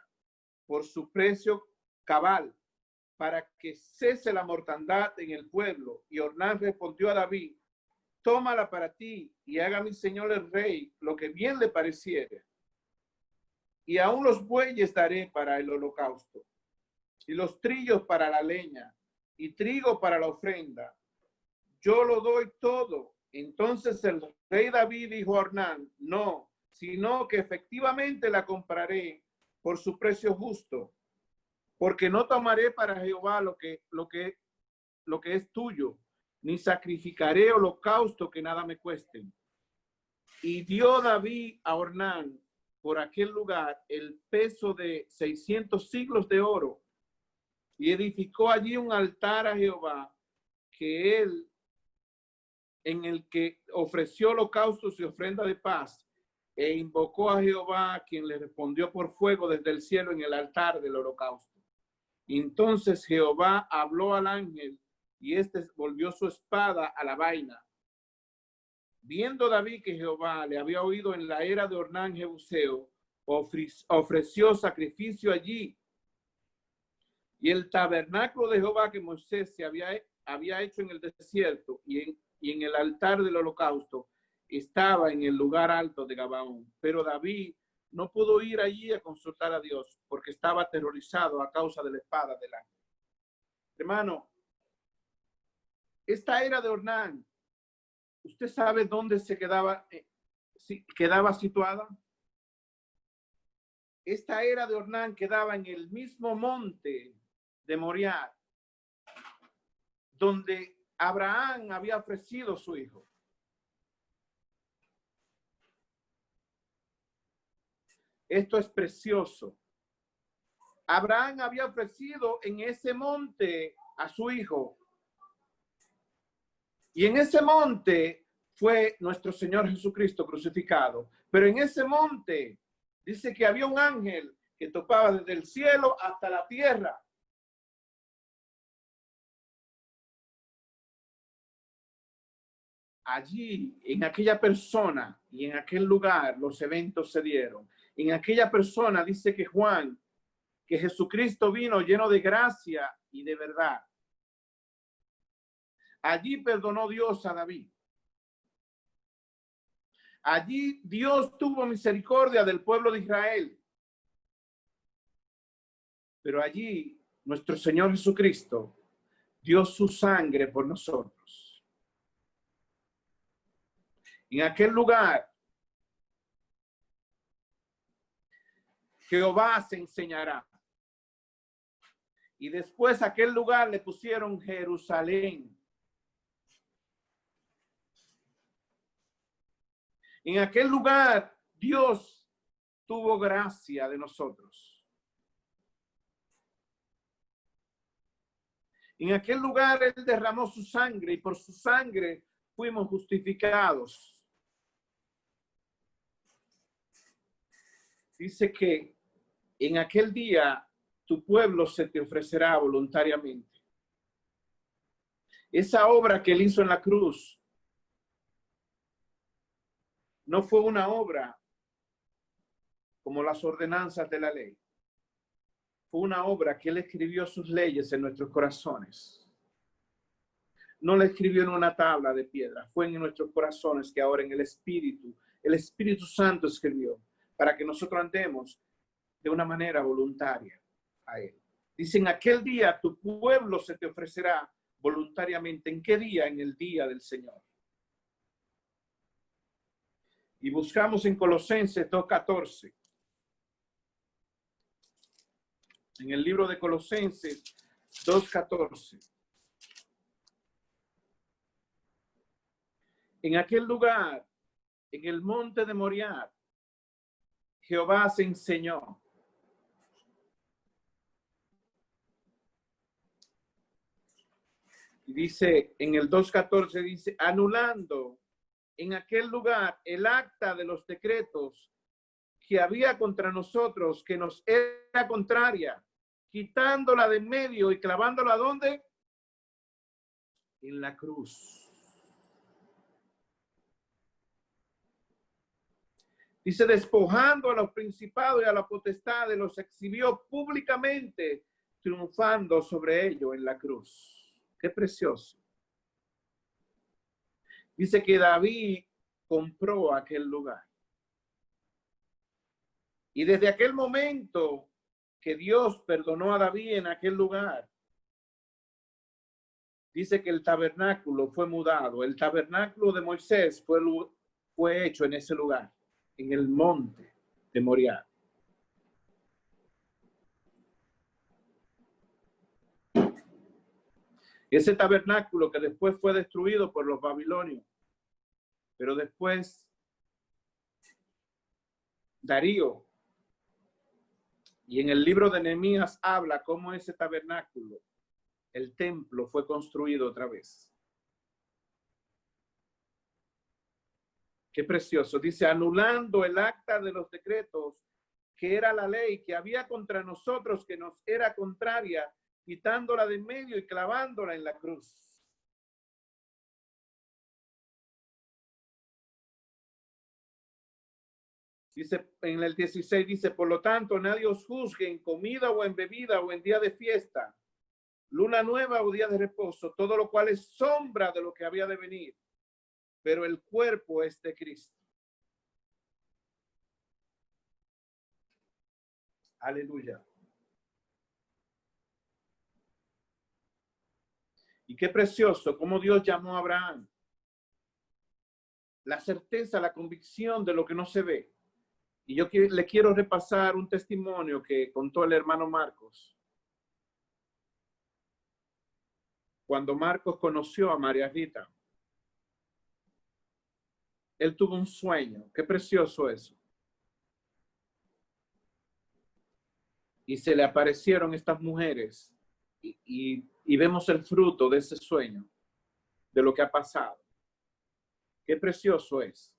por su precio cabal, para que cese la mortandad en el pueblo. Y Ornán respondió a David, tómala para ti y haga mi señor el rey lo que bien le pareciere. Y aún los bueyes daré para el holocausto, y los trillos para la leña, y trigo para la ofrenda. Yo lo doy todo. Entonces el rey David dijo a Ornán, no, sino que efectivamente la compraré por su precio justo, porque no tomaré para Jehová lo que es tuyo, ni sacrificaré holocausto que nada me cueste. Y dio David a Ornán por aquel lugar el peso de 600 siglos de oro, y edificó allí un altar a Jehová, en el que ofreció holocaustos y ofrenda de paz, e invocó a Jehová, quien le respondió por fuego desde el cielo en el altar del holocausto. Entonces Jehová habló al ángel, y éste volvió su espada a la vaina, Viendo David que Jehová le había oído en la era de Ornán Jebuseo, ofreció sacrificio allí. Y el tabernáculo de Jehová que Moisés se había hecho en el desierto y en el altar del holocausto estaba en el lugar alto de Gabaón. Pero David no pudo ir allí a consultar a Dios porque estaba aterrorizado a causa de la espada del ángel. Hermano, esta era de Ornán, ¿usted sabe dónde se quedaba situada? Esta era de Ornán quedaba en el mismo monte de Moriah, donde Abraham había ofrecido su hijo. Esto es precioso. Abraham había ofrecido en ese monte a su hijo. Y en ese monte fue nuestro Señor Jesucristo crucificado. Pero en ese monte dice que había un ángel que topaba desde el cielo hasta la tierra. Allí, en aquella persona y en aquel lugar, los eventos se dieron. En aquella persona dice que Juan, que Jesucristo vino lleno de gracia y de verdad. Allí perdonó Dios a David. Allí Dios tuvo misericordia del pueblo de Israel. Pero allí nuestro Señor Jesucristo dio su sangre por nosotros. En aquel lugar, Jehová se enseñará. Y después a aquel lugar le pusieron Jerusalén. En aquel lugar Dios tuvo gracia de nosotros. En aquel lugar Él derramó su sangre y por su sangre fuimos justificados. Dice que en aquel día tu pueblo se te ofrecerá voluntariamente. Esa obra que Él hizo en la cruz no fue una obra como las ordenanzas de la ley. Fue una obra que Él escribió sus leyes en nuestros corazones. No la escribió en una tabla de piedra, fue en nuestros corazones que ahora en el Espíritu Santo escribió para que nosotros andemos de una manera voluntaria a Él. Dice, en aquel día tu pueblo se te ofrecerá voluntariamente. ¿En qué día? En el día del Señor. Y buscamos en Colosenses 2:14. En el libro de Colosenses 2:14. En aquel lugar, en el monte de Moriah, Jehová se enseñó. Y dice, en el 2:14 dice, anulando en aquel lugar el acta de los decretos que había contra nosotros, que nos era contraria, quitándola de en medio y clavándola ¿dónde? En la cruz. Dice, despojando a los principados y a la potestad, los exhibió públicamente, triunfando sobre ellos en la cruz. Qué precioso. Dice que David compró aquel lugar. Y desde aquel momento que Dios perdonó a David en aquel lugar, dice que el tabernáculo fue mudado. El tabernáculo de Moisés fue hecho en ese lugar, en el monte de Moriah. Ese tabernáculo que después fue destruido por los babilonios, pero después Darío, y en el libro de Nehemías habla cómo ese tabernáculo, el templo, fue construido otra vez. Qué precioso. Dice, anulando el acta de los decretos, que era la ley que había contra nosotros, que nos era contraria, quitándola de en medio y clavándola en la cruz. Dice, en el 16 dice, por lo tanto, nadie os juzgue en comida o en bebida o en día de fiesta, luna nueva o día de reposo, todo lo cual es sombra de lo que había de venir, pero el cuerpo es de Cristo. Aleluya. Y qué precioso cómo Dios llamó a Abraham. La certeza, la convicción de lo que no se ve. Y yo le quiero repasar un testimonio que contó el hermano Marcos. Cuando Marcos conoció a María Rita, él tuvo un sueño. Qué precioso eso. Y se le aparecieron estas mujeres y vemos el fruto de ese sueño, de lo que ha pasado. Qué precioso es.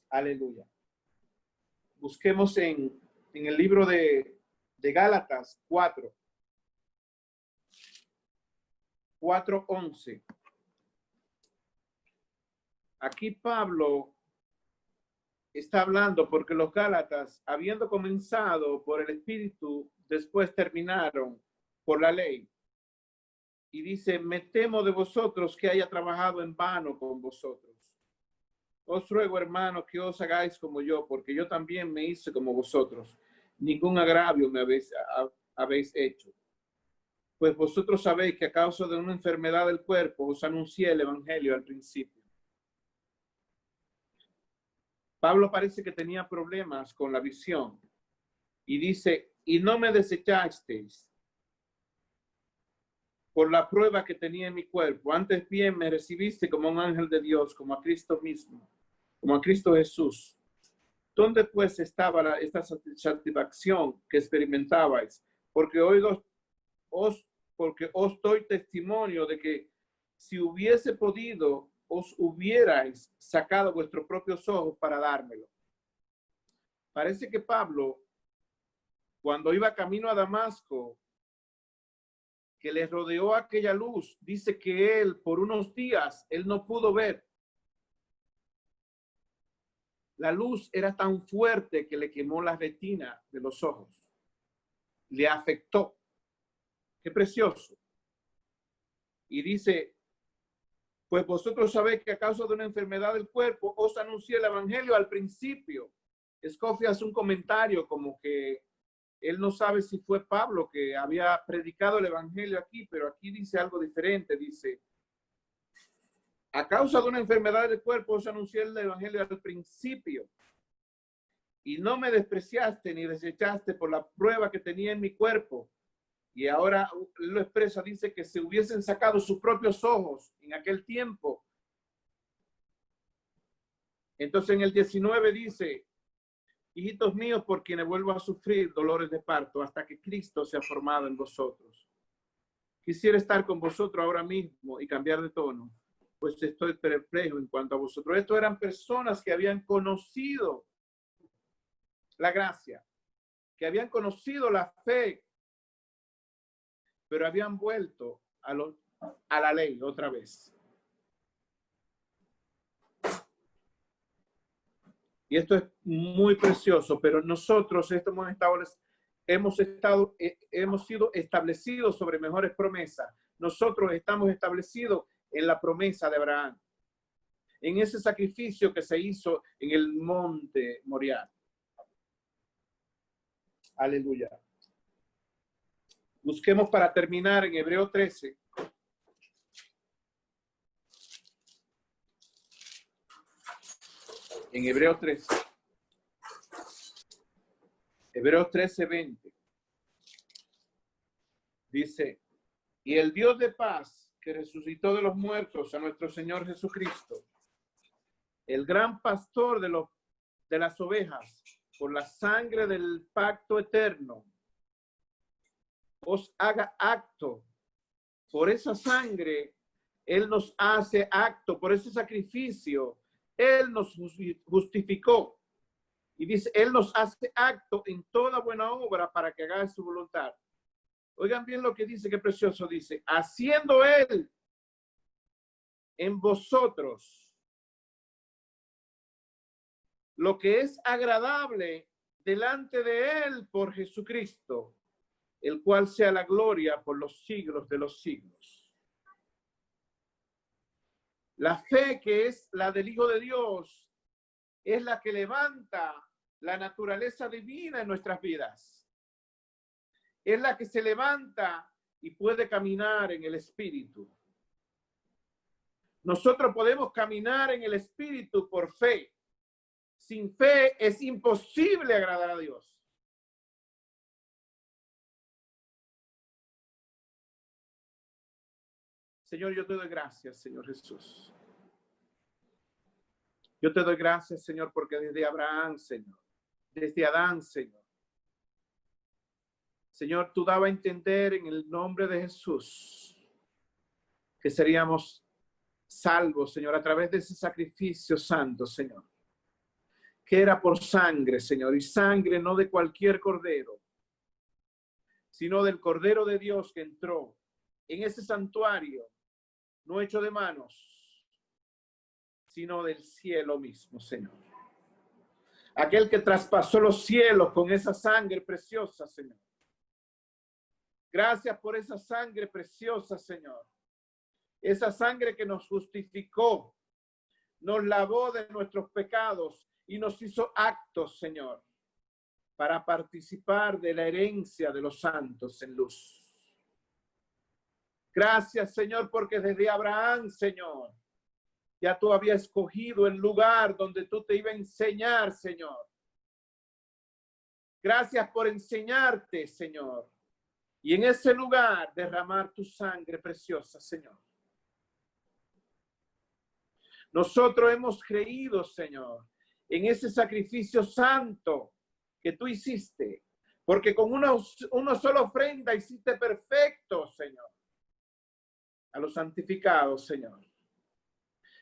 Aleluya. Busquemos en el libro de Gálatas 4:11. Aquí Pablo está hablando porque los Gálatas, habiendo comenzado por el Espíritu, después terminaron por la ley. Y dice, me temo de vosotros que haya trabajado en vano con vosotros. Os ruego, hermanos, que os hagáis como yo, porque yo también me hice como vosotros. Ningún agravio me habéis hecho. Pues vosotros sabéis que a causa de una enfermedad del cuerpo os anuncié el evangelio al principio. Pablo parece que tenía problemas con la visión y dice, y no me desechasteis por la prueba que tenía en mi cuerpo. Antes bien me recibiste como un ángel de Dios, como a Cristo mismo, como a Cristo Jesús. ¿Dónde pues estaba esta satisfacción que experimentabais? Porque os doy testimonio de que si hubiese podido, os hubierais sacado vuestros propios ojos para dármelo. Parece que Pablo, cuando iba camino a Damasco, que le rodeó aquella luz, dice que él por unos días, él no pudo ver. La luz era tan fuerte que le quemó la retina de los ojos. Le afectó. Qué precioso. Y dice, pues vosotros sabéis que a causa de una enfermedad del cuerpo os anuncié el evangelio al principio. Scofield hace un comentario como que él no sabe si fue Pablo que había predicado el evangelio aquí, pero aquí dice algo diferente. Dice, a causa de una enfermedad del cuerpo os anuncié el evangelio al principio y no me despreciaste ni desechaste por la prueba que tenía en mi cuerpo. Y ahora lo expresa, dice que se hubiesen sacado sus propios ojos en aquel tiempo. Entonces en el 19 dice, hijitos míos, por quienes vuelvo a sufrir dolores de parto hasta que Cristo sea formado en vosotros. Quisiera estar con vosotros ahora mismo y cambiar de tono, pues estoy perplejo en cuanto a vosotros. Estos eran personas que habían conocido la gracia, que habían conocido la fe, pero habían vuelto a la ley otra vez. Y esto es muy precioso, pero nosotros hemos sido establecidos sobre mejores promesas. Nosotros estamos establecidos en la promesa de Abraham, en ese sacrificio que se hizo en el monte Moriah. Aleluya. Busquemos para terminar en Hebreo 13. En Hebreo 13. Hebreos 13:20. Dice, y el Dios de paz que resucitó de los muertos a nuestro Señor Jesucristo, el gran pastor de las ovejas, por la sangre del pacto eterno, os haga acto. Por esa sangre, Él nos hace acto, por ese sacrificio, Él nos justificó. Y dice, Él nos hace acto en toda buena obra para que haga su voluntad. Oigan bien lo que dice, qué precioso dice. Haciendo Él en vosotros lo que es agradable delante de él por Jesucristo, el cual sea la gloria por los siglos de los siglos. La fe, que es la del Hijo de Dios, es la que levanta la naturaleza divina en nuestras vidas. Es la que se levanta y puede caminar en el Espíritu. Nosotros podemos caminar en el Espíritu por fe. Sin fe es imposible agradar a Dios. Señor, yo te doy gracias, Señor Jesús. Yo te doy gracias, Señor, porque desde Abraham, Señor, desde Adán, Señor, Señor, tú dabas a entender en el nombre de Jesús que seríamos salvos, Señor, a través de ese sacrificio santo, Señor, que era por sangre, Señor, y sangre no de cualquier cordero, sino del Cordero de Dios que entró en ese santuario, no hecho de manos, sino del cielo mismo, Señor. Aquel que traspasó los cielos con esa sangre preciosa, Señor. Gracias por esa sangre preciosa, Señor. Esa sangre que nos justificó, nos lavó de nuestros pecados y nos hizo actos, Señor, para participar de la herencia de los santos en luz. Gracias, Señor, porque desde Abraham, Señor, ya tú habías escogido el lugar donde tú te ibas a enseñar, Señor. Gracias por enseñarte, Señor. Y en ese lugar derramar tu sangre preciosa, Señor. Nosotros hemos creído, Señor, en ese sacrificio santo que tú hiciste. Porque con una sola ofrenda hiciste perfecto, Señor, a los santificados, Señor.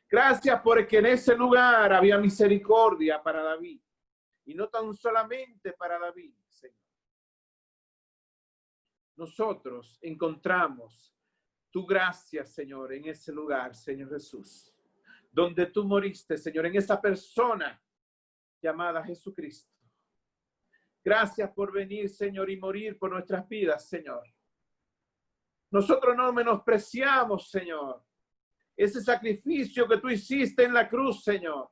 Gracias porque en ese lugar había misericordia para David. Y no tan solamente para David, Señor. Nosotros encontramos tu gracia, Señor, en ese lugar, Señor Jesús. Donde tú moriste, Señor, en esa persona llamada Jesucristo. Gracias por venir, Señor, y morir por nuestras vidas, Señor. Nosotros no menospreciamos, Señor, ese sacrificio que tú hiciste en la cruz, Señor.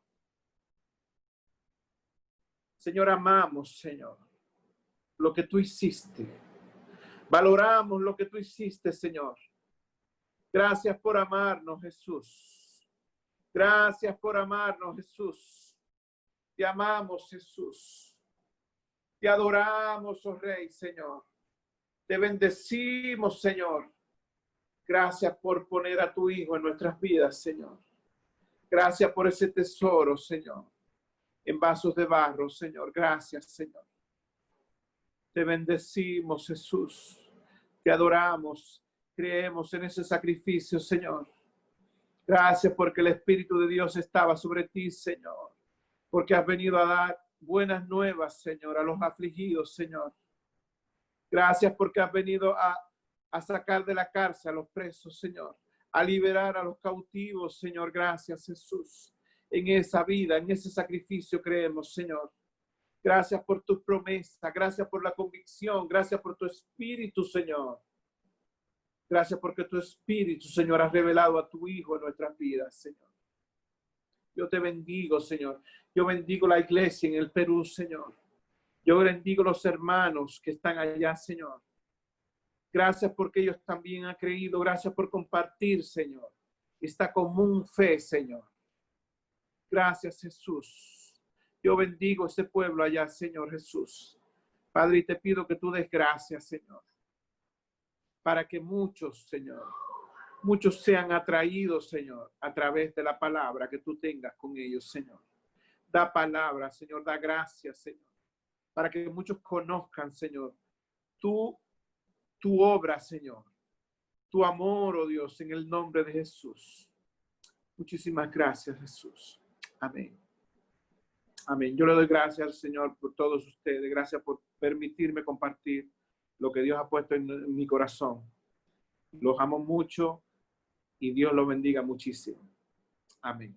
Señor, amamos, Señor, lo que tú hiciste. Valoramos lo que tú hiciste, Señor. Gracias por amarnos, Jesús. Gracias por amarnos, Jesús. Te amamos, Jesús. Te adoramos, oh Rey, Señor. Te bendecimos, Señor. Gracias por poner a tu Hijo en nuestras vidas, Señor. Gracias por ese tesoro, Señor, en vasos de barro, Señor. Gracias, Señor. Te bendecimos, Jesús. Te adoramos. Creemos en ese sacrificio, Señor. Gracias porque el Espíritu de Dios estaba sobre ti, Señor. Porque has venido a dar buenas nuevas, Señor, a los afligidos, Señor. Gracias porque has venido a sacar de la cárcel a los presos, Señor. A liberar a los cautivos, Señor. Gracias, Jesús. En esa vida, en ese sacrificio creemos, Señor. Gracias por tus promesas. Gracias por la convicción. Gracias por tu Espíritu, Señor. Gracias porque tu Espíritu, Señor, has revelado a tu Hijo en nuestras vidas, Señor. Yo te bendigo, Señor. Yo bendigo la iglesia en el Perú, Señor. Yo bendigo los hermanos que están allá, Señor. Gracias porque ellos también han creído. Gracias por compartir, Señor, esta común fe, Señor. Gracias, Jesús. Yo bendigo ese pueblo allá, Señor Jesús. Padre, y te pido que tú des gracias, Señor, para que muchos, Señor, muchos sean atraídos, Señor, a través de la palabra que tú tengas con ellos, Señor. Da palabra, Señor, da gracias, Señor, para que muchos conozcan, Señor, tu obra, Señor, tu amor, oh Dios, en el nombre de Jesús. Muchísimas gracias, Jesús. Amén. Amén. Yo le doy gracias al Señor por todos ustedes. Gracias por permitirme compartir lo que Dios ha puesto en mi corazón. Los amo mucho y Dios lo bendiga muchísimo. Amén.